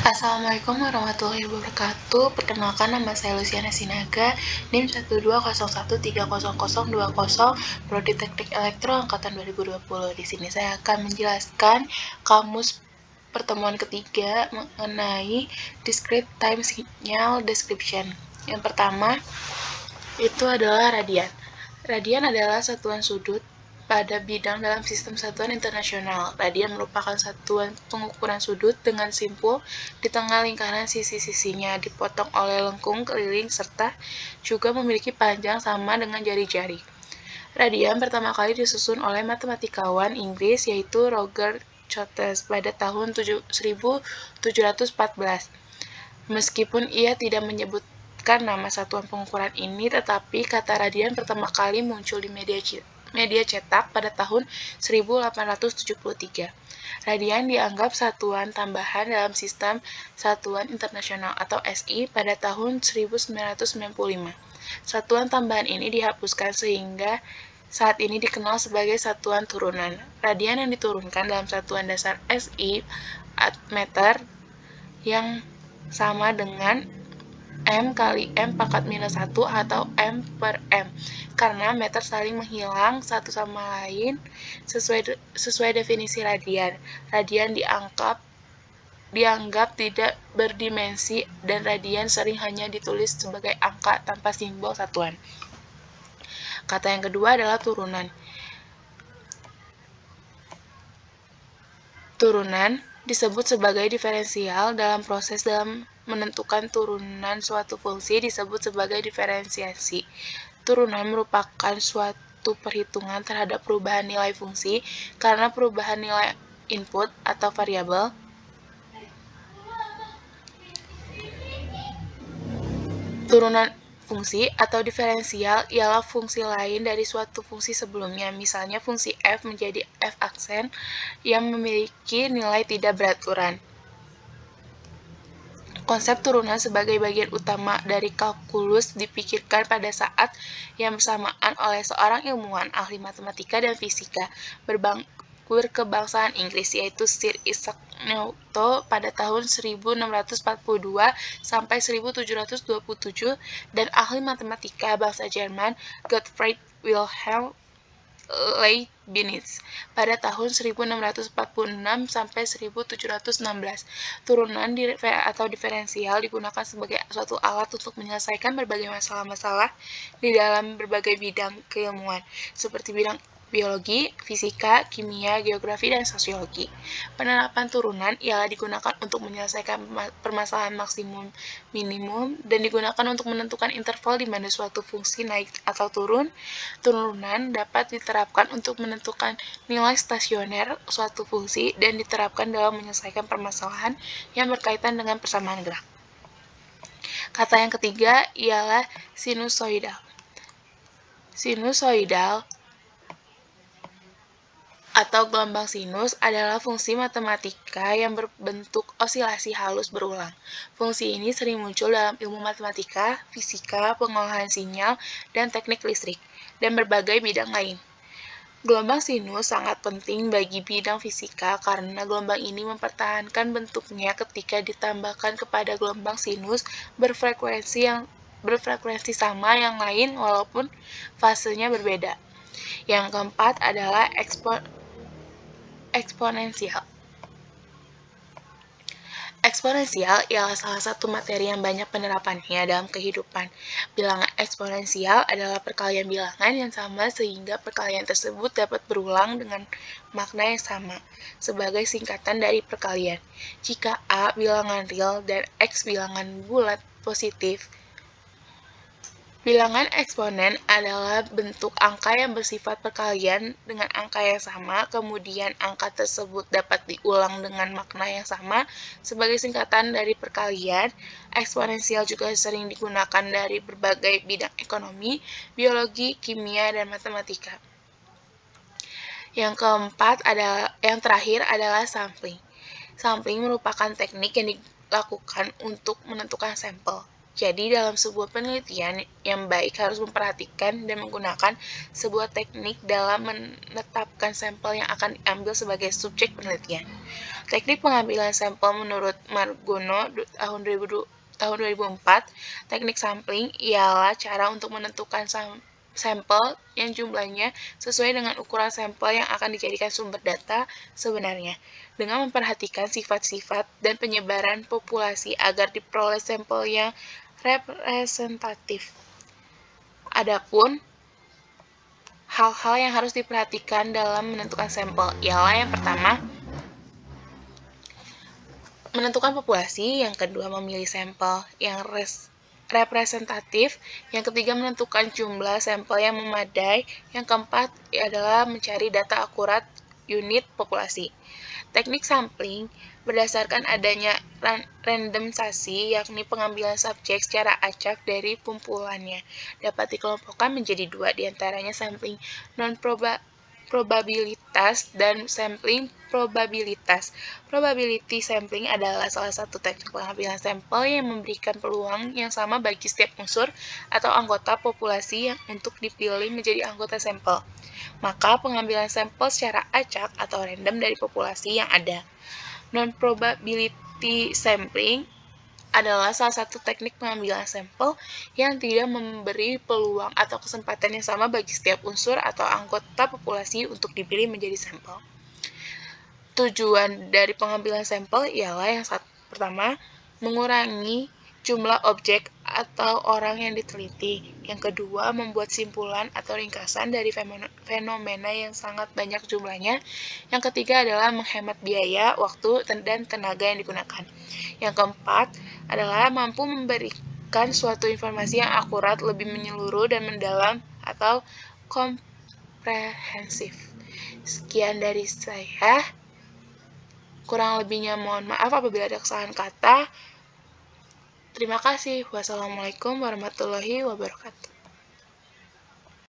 Assalamualaikum warahmatullahi wabarakatuh. Perkenalkan, nama saya Luciana Sinaga, NIM 120130020, Prodi Teknik Elektro angkatan 2020. Di sini saya akan menjelaskan kamus pertemuan ketiga mengenai Discrete Time Signal Description. Yang pertama itu adalah radian. Radian adalah satuan sudut pada bidang dalam sistem satuan internasional. Radian merupakan satuan pengukuran sudut dengan simpul di tengah lingkaran sisi-sisinya dipotong oleh lengkung keliling serta juga memiliki panjang sama dengan jari-jari. Radian pertama kali disusun oleh matematikawan Inggris yaitu Roger Chotes pada tahun 1714. Meskipun ia tidak menyebutkan nama satuan pengukuran ini, tetapi kata radian pertama kali muncul di media cetak pada tahun 1873. Radian dianggap satuan tambahan dalam sistem satuan internasional atau SI pada tahun 1995. Satuan tambahan ini dihapuskan sehingga saat ini dikenal sebagai satuan turunan. Radian yang diturunkan dalam satuan dasar SI meter yang sama dengan M kali M pangkat minus 1 atau M per M, karena meter saling menghilang satu sama lain sesuai definisi radian. Radian dianggap tidak berdimensi dan radian sering hanya ditulis sebagai angka tanpa simbol satuan. Kata yang kedua adalah turunan. Turunan disebut sebagai diferensial dalam proses dalam menentukan turunan suatu fungsi disebut sebagai diferensiasi. Turunan merupakan suatu perhitungan terhadap perubahan nilai fungsi karena perubahan nilai input atau variabel turunan fungsi atau diferensial ialah fungsi lain dari suatu fungsi sebelumnya. Misalnya fungsi f menjadi f aksen yang memiliki nilai tidak beraturan. Konsep turunan sebagai bagian utama dari kalkulus dipikirkan pada saat yang bersamaan oleh seorang ilmuwan ahli matematika dan fisika berkebangsaan Inggris yaitu Sir Isaac Newton pada tahun 1642 sampai 1727 dan ahli matematika bangsa Jerman Gottfried Wilhelm Leibniz pada tahun 1646 sampai 1716. Turunan atau diferensial digunakan sebagai suatu alat untuk menyelesaikan berbagai masalah-masalah di dalam berbagai bidang keilmuan, seperti bidang biologi, fisika, kimia, geografi, dan sosiologi. Penerapan turunan ialah digunakan untuk menyelesaikan permasalahan maksimum minimum dan digunakan untuk menentukan interval di mana suatu fungsi naik atau turun. Turunan dapat diterapkan untuk menentukan nilai stasioner suatu fungsi dan diterapkan dalam menyelesaikan permasalahan yang berkaitan dengan persamaan gerak. Kata yang ketiga ialah sinusoidal. Sinusoidal atau gelombang sinus adalah fungsi matematika yang berbentuk osilasi halus berulang. Fungsi ini sering muncul dalam ilmu matematika, fisika, pengolahan sinyal, dan teknik listrik, dan berbagai bidang lain. Gelombang sinus sangat penting bagi bidang fisika karena gelombang ini mempertahankan bentuknya ketika ditambahkan kepada gelombang sinus berfrekuensi sama yang lain walaupun fasenya berbeda. Yang keempat adalah eksponensial. Eksponensial ialah salah satu materi yang banyak penerapannya dalam kehidupan. Bilangan eksponensial adalah perkalian bilangan yang sama sehingga perkalian tersebut dapat berulang dengan makna yang sama, sebagai singkatan dari perkalian. Jika A bilangan real dan X bilangan bulat positif, bilangan eksponen adalah bentuk angka yang bersifat perkalian dengan angka yang sama, kemudian angka tersebut dapat diulang dengan makna yang sama sebagai singkatan dari perkalian. Eksponensial juga sering digunakan dari berbagai bidang ekonomi, biologi, kimia, dan matematika. Yang terakhir adalah sampling. Sampling merupakan teknik yang dilakukan untuk menentukan sampel. Jadi, dalam sebuah penelitian yang baik harus memperhatikan dan menggunakan sebuah teknik dalam menetapkan sampel yang akan diambil sebagai subjek penelitian. Teknik pengambilan sampel menurut Margono tahun 2004, teknik sampling ialah cara untuk menentukan sampel yang jumlahnya sesuai dengan ukuran sampel yang akan dijadikan sumber data sebenarnya, dengan memperhatikan sifat-sifat dan penyebaran populasi agar diperoleh sampel yang representatif. Adapun hal-hal yang harus diperhatikan dalam menentukan sampel ialah yang pertama, menentukan populasi, yang kedua memilih sampel yang representatif, yang ketiga menentukan jumlah sampel yang memadai, yang keempat adalah mencari data akurat unit populasi. Teknik sampling berdasarkan adanya randomisasi, yakni pengambilan subjek secara acak dari kumpulannya, dapat dikelompokkan menjadi dua, diantaranya sampling non-probabilitas dan sampling probabilitas. Probability sampling adalah salah satu teknik pengambilan sampel yang memberikan peluang yang sama bagi setiap unsur atau anggota populasi yang untuk dipilih menjadi anggota sampel. Maka pengambilan sampel secara acak atau random dari populasi yang ada. Non-probability sampling adalah salah satu teknik pengambilan sampel yang tidak memberi peluang atau kesempatan yang sama bagi setiap unsur atau anggota populasi untuk dipilih menjadi sampel. Tujuan dari pengambilan sampel ialah yang pertama, mengurangi jumlah objek atau orang yang diteliti. Yang kedua, membuat simpulan atau ringkasan dari fenomena yang sangat banyak jumlahnya. Yang ketiga adalah menghemat biaya, waktu, dan tenaga yang digunakan. Yang keempat adalah mampu memberikan suatu informasi yang akurat, lebih menyeluruh dan mendalam atau komprehensif. Sekian dari saya. Kurang lebihnya mohon maaf apabila ada kesalahan kata. Terima kasih. Wassalamualaikum warahmatullahi wabarakatuh.